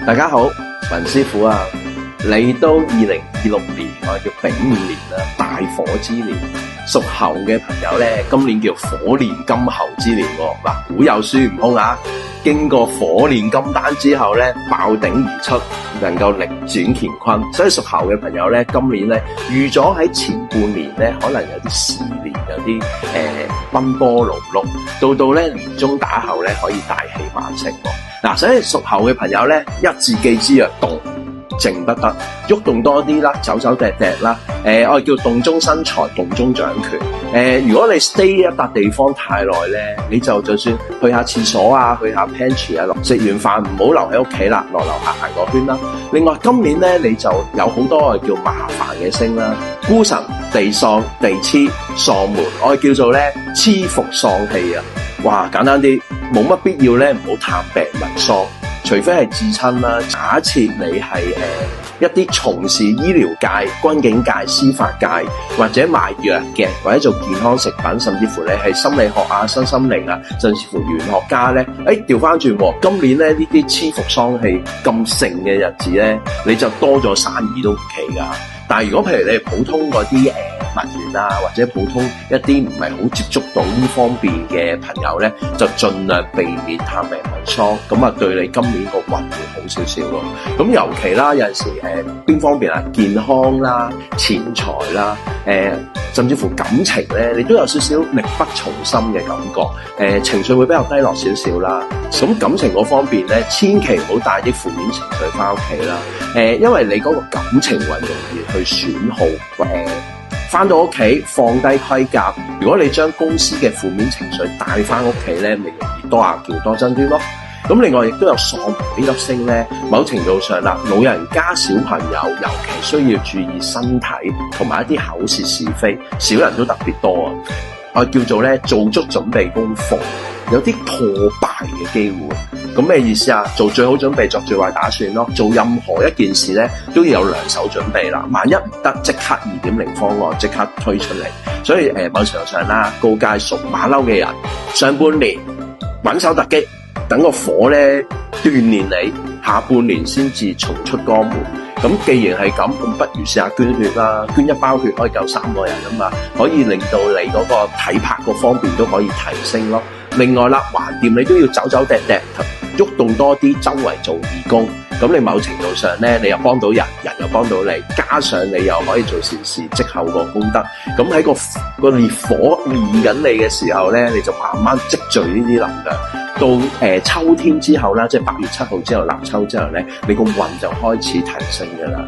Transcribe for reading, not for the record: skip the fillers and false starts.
大家好，文師傅啊，嚟到2026年，我叫丙午年啦，大火之年。屬猴嘅朋友咧，今年叫火煉金猴之年喎。嗱，古有孫悟空啊，經過火煉金丹之後咧，爆頂而出，能夠逆轉乾坤。所以屬猴嘅朋友咧，今年咧預咗喺前半年咧，可能有啲試煉，有啲奔波勞碌，到咧年中打後咧，可以大器晚成喎。嗱，所以屬猴嘅朋友咧，一字記之啊，動靜不得，喐動多啲啦，走走趯趯啦。我哋叫動中生財，動中掌權。如果你 stay 一笪地方太耐咧，你就算去下廁所啊，去下 pantry 啊，食完飯唔好留喺屋企啦，落樓下行個圈啦。另外今年咧，你就有好多我哋叫麻煩嘅星啦，孤神、地喪、地黐、喪門，我哋叫做咧黐服喪氣啊。哇，簡單啲，冇乜必要咧，唔好探病問喪。除非係至親啦，假設你係一啲從事醫療界、軍警界、司法界或者賣藥嘅，或者做健康食品，甚至乎你係心理學啊、身心靈啊，甚至乎玄學家咧，調翻轉喎，今年咧呢啲黐服喪氣咁盛嘅日子咧，你就多咗生意都唔奇噶。但係如果譬如你係普通嗰啲物源啊，或者普通一啲唔係好接觸到呢方面嘅朋友咧，就盡量避免探病問喪，咁啊對你今年個運會好少少咯。咁尤其啦，有陣時邊方面啊，健康啦、錢財啦，甚至乎感情咧，你都有少少力不從心嘅感覺，情緒會比較低落少少啦。咁感情嗰方面咧，千祈唔好帶啲負面情緒翻屋企啦。因為你嗰個感情運容易去損耗。翻到屋企放低盔甲，如果你將公司嘅負面情緒帶翻屋企咧，咪容易多牙橋多爭端咯。咁另外亦都有喪門呢粒星咧，某程度上啦，老人家小朋友尤其需要注意身體同埋一啲口舌是非，小人都特別多啊。我叫做咧做足準備功夫，有啲破敗嘅機會。咁咩意思啊？做最好準備，作最壞打算咯。做任何一件事咧，都要有兩手準備啦。萬一唔得，即刻2.0方案即刻推出嚟。所以某程度上啦，告誡屬馬騮嘅人，上半年穩守突擊，等個火咧鍛鍊你，下半年先至重出江湖。咁既然係咁，不如試下捐血啦，捐一包血可以救3個人啊嘛，可以令到你嗰個體魄嗰方面都可以提升咯。另外啦，橫掂你都要走走趯趯，喐動多啲，周圍做義工，咁你某程度上咧，你又幫到人，人又幫到你，加上你又可以做善事，積後個功德。咁喺個烈火煉緊你嘅時候咧，你就慢慢積聚呢啲能量。到秋天之後啦，即係8月7號之後立秋之後咧，你個運就開始提升㗎啦。